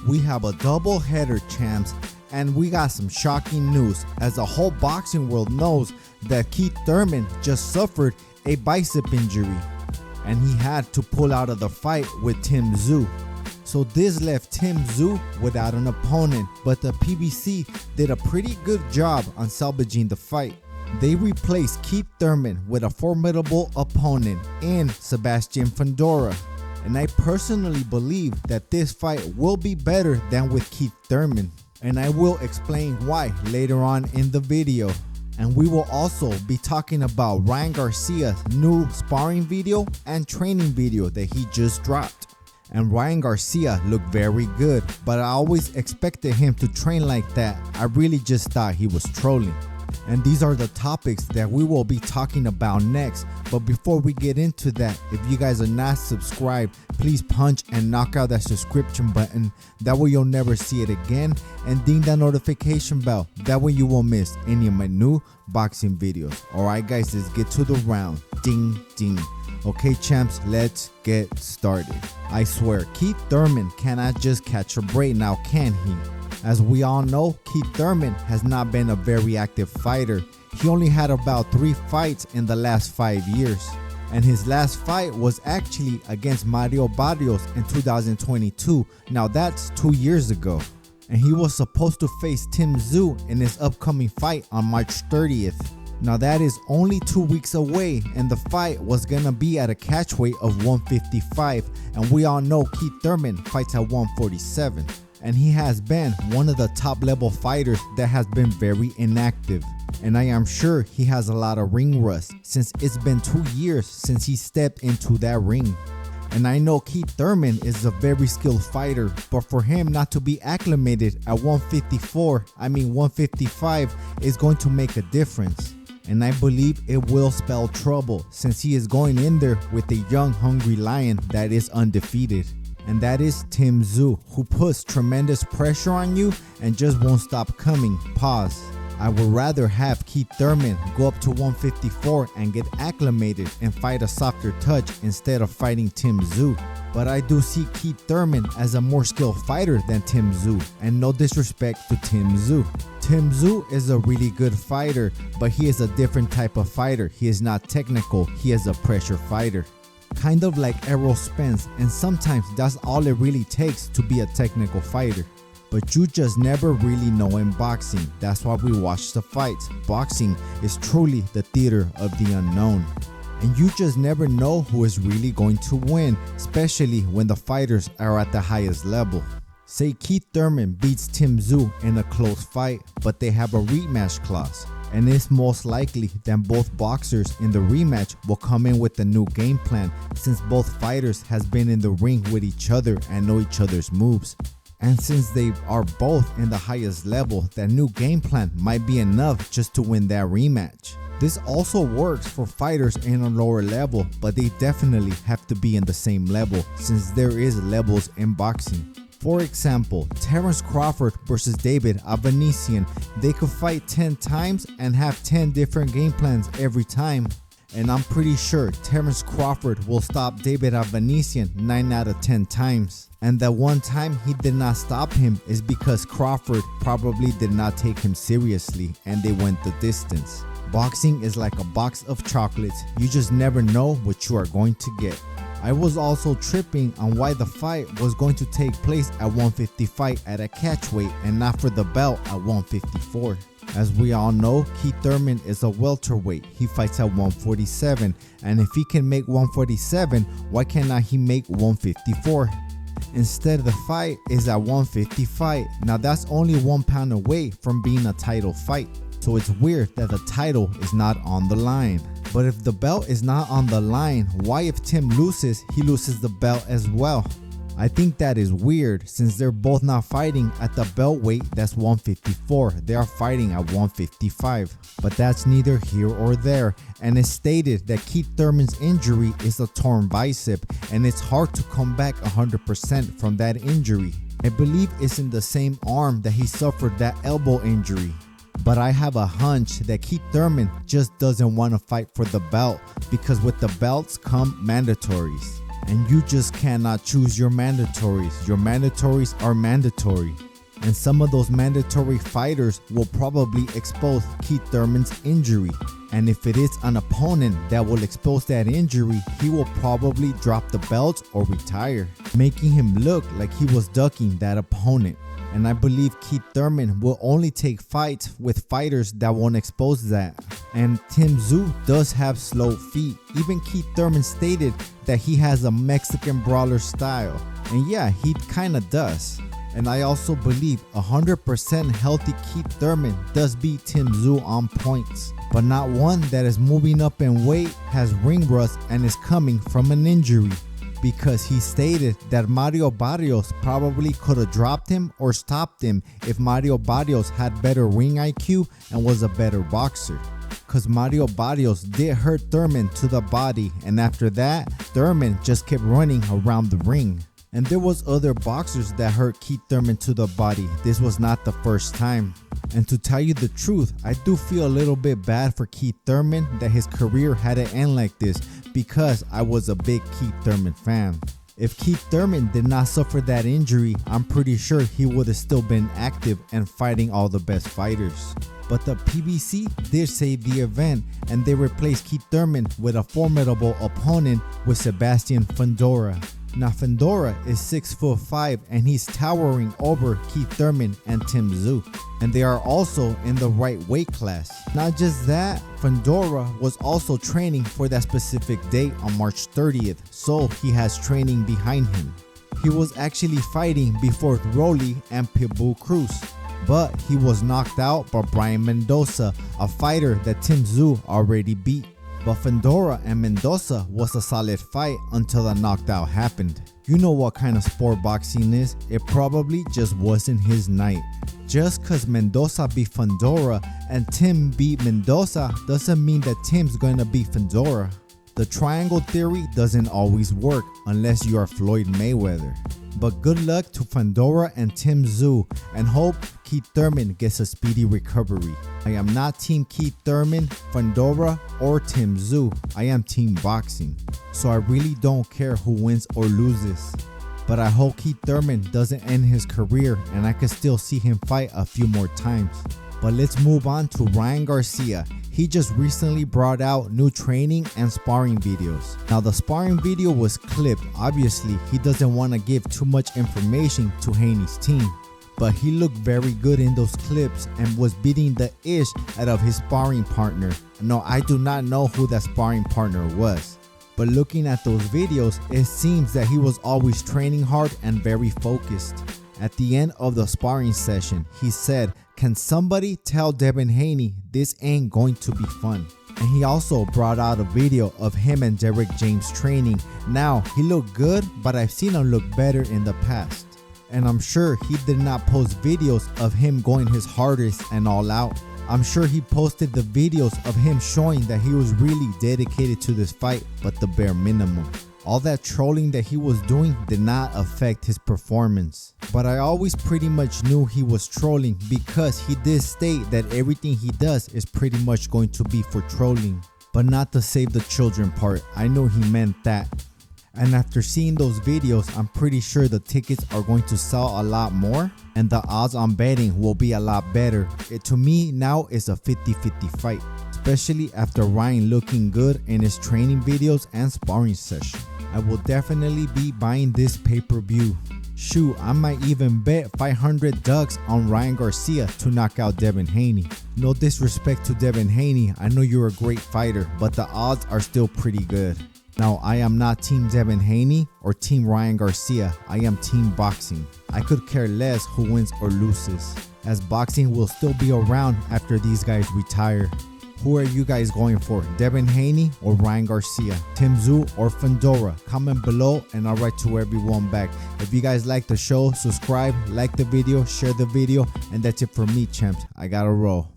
we have a double header, champs, and we got some shocking news as the whole boxing world knows that Keith Thurman just suffered a bicep injury and he had to pull out of the fight with Tszyu. So this left Tszyu without an opponent, but the PBC did a pretty good job on salvaging the fight. They replaced Keith Thurman with a formidable opponent in Sebastian Fundora. And I personally believe that this fight will be better than with Keith Thurman. And I will explain why later on in the video. And we will also be talking about Ryan Garcia's new sparring video and training video that he just dropped. And Ryan Garcia looked very good, but I always expected him to train like that. I really just thought he was trolling. And these are the topics that we will be talking about next. But before we get into that, if you guys are not subscribed, please punch and knock out that subscription button. That way you'll never see it again. And ding that notification bell. That way you won't miss any of my new boxing videos. Alright guys, let's get to the round. Ding, ding. Okay champs, let's get started. I swear, Keith Thurman cannot just catch a break now, can he? As we all know, Keith Thurman has not been a very active fighter. He only had about 3 fights in the last 5 years. And his last fight was actually against Mario Barrios in 2022. Now that's 2 years ago. And he was supposed to face Tszyu in his upcoming fight on March 30th. Now that is only 2 weeks away, and the fight was gonna be at a catch weight of 155, and we all know Keith Thurman fights at 147. And he has been one of the top level fighters that has been very inactive. And I am sure he has a lot of ring rust since it's been 2 years since he stepped into that ring. And I know Keith Thurman is a very skilled fighter, but for him not to be acclimated at 155 is going to make a difference. And I believe it will spell trouble since he is going in there with a young hungry lion that is undefeated. And that is Tszyu, who puts tremendous pressure on you and just won't stop coming. Pause. I would rather have Keith Thurman go up to 154 and get acclimated and fight a softer touch instead of fighting Tszyu. But I do see Keith Thurman as a more skilled fighter than Tszyu, and no disrespect to Tszyu. Tszyu is a really good fighter, but he is a different type of fighter. He is not technical, he is a pressure fighter. Kind of like Errol Spence, and sometimes that's all it really takes to be a technical fighter. But you just never really know in boxing. That's why we watch the fights. Boxing is truly the theater of the unknown. And you just never know who is really going to win, especially when the fighters are at the highest level. Say Keith Thurman beats Tszyu in a close fight, but they have a rematch clause. And it's most likely that both boxers in the rematch will come in with a new game plan since both fighters has been in the ring with each other and know each other's moves. And since they are both in the highest level, that new game plan might be enough just to win that rematch. This also works for fighters in a lower level, but they definitely have to be in the same level since there is levels in boxing. For example, Terence Crawford versus David Avanesyan, they could fight 10 times and have 10 different game plans every time. And I'm pretty sure Terence Crawford will stop David Avanesyan 9 out of 10 times. And that one time he did not stop him is because Crawford probably did not take him seriously and they went the distance. Boxing is like a box of chocolates. You just never know what you are going to get. I was also tripping on why the fight was going to take place at 155 at a catch weight and not for the belt at 154. As we all know, Keith Thurman is a welterweight. He fights at 147, and if he can make 147, why cannot he make 154? Instead, the fight is at 155. Now that's only 1 pound away from being a title fight. So it's weird that the title is not on the line. But if the belt is not on the line, why if Tim loses, he loses the belt as well? I think that is weird since they're both not fighting at the belt weight that's 154. They are fighting at 155. But that's neither here or there. And it's stated that Keith Thurman's injury is a torn bicep and it's hard to come back 100% from that injury. I believe it's in the same arm that he suffered that elbow injury. But I have a hunch that Keith Thurman just doesn't want to fight for the belt because with the belts come mandatories. and you just cannot choose your mandatories. Your mandatories are mandatory. And some of those mandatory fighters will probably expose Keith Thurman's injury. And if it is an opponent that will expose that injury, he will probably drop the belt or retire, making him look like he was ducking that opponent. And I believe Keith Thurman will only take fights with fighters that won't expose that. And Tszyu does have slow feet. Even Keith Thurman stated that he has a Mexican brawler style. And yeah, he kinda does. And I also believe 100% healthy Keith Thurman does beat Tszyu on points, but not one that is moving up in weight, has ring rust, and is coming from an injury. Because he stated that Mario Barrios probably could have dropped him or stopped him if Mario Barrios had better ring IQ and was a better boxer. Cause Mario Barrios did hurt Thurman to the body, and after that, Thurman just kept running around the ring. And there was other boxers that hurt Keith Thurman to the body. This was not the first time. And to tell you the truth, I do feel a little bit bad for Keith Thurman that his career had to end like this, because I was a big Keith Thurman fan. If Keith Thurman did not suffer that injury, I'm pretty sure he would have still been active and fighting all the best fighters. But the PBC did save the event, and they replaced Keith Thurman with a formidable opponent with Sebastian Fundora. Now Fundora is 6'5" and he's towering over Keith Thurman and Tszyu, and they are also in the right weight class. Not just that, Fundora was also training for that specific date on March 30th, so he has training behind him. He was actually fighting before Rolly and Pitbull Cruz, but he was knocked out by Brian Mendoza, a fighter that Tszyu already beat. But Fundora and Mendoza was a solid fight until the knockout happened. You know what kind of sport boxing is, it probably just wasn't his night. Just cause Mendoza beat Fundora and Tim beat Mendoza doesn't mean that Tim's gonna beat Fundora. The triangle theory doesn't always work unless you are Floyd Mayweather. But good luck to Fundora and Tszyu, and hope Keith Thurman gets a speedy recovery. I am not Team Keith Thurman, Fundora, or Tszyu. I am Team Boxing. So I really don't care who wins or loses. But I hope Keith Thurman doesn't end his career and I can still see him fight a few more times. But let's move on to Ryan Garcia. He just recently brought out new training and sparring videos. Now the sparring video was clipped. Obviously, he doesn't want to give too much information to Haney's team. But he looked very good in those clips and was beating the ish out of his sparring partner. No, I do not know who that sparring partner was. But looking at those videos, it seems that he was always training hard and very focused. At the end of the sparring session, he said, "Can somebody tell Devin Haney this ain't going to be fun?" And he also brought out a video of him and Derek James training. Now, he looked good, but I've seen him look better in the past. And I'm sure he did not post videos of him going his hardest and all out. I'm sure he posted the videos of him showing that he was really dedicated to this fight, but the bare minimum. All that trolling that he was doing did not affect his performance. But I always pretty much knew he was trolling, because he did state that everything he does is pretty much going to be for trolling. But not the save the children part. I know he meant that. And after seeing those videos, I'm pretty sure the tickets are going to sell a lot more and the odds on betting will be a lot better. It to me now is a 50-50 fight, especially after Ryan looking good in his training videos and sparring session. I will definitely be buying this pay-per-view. Shoot, I might even bet 500 ducks on Ryan Garcia to knock out Devin Haney. No disrespect to Devin Haney, I know you're a great fighter, but the odds are still pretty good. Now, I am not Team Devin Haney or Team Ryan Garcia. I am Team Boxing. I could care less who wins or loses, as boxing will still be around after these guys retire. Who are you guys going for, Devin Haney or Ryan Garcia? Tszyu or Fundora? Comment below and I'll write to everyone back. If you guys like the show, subscribe, like the video, share the video, and that's it for me, champs. I gotta roll.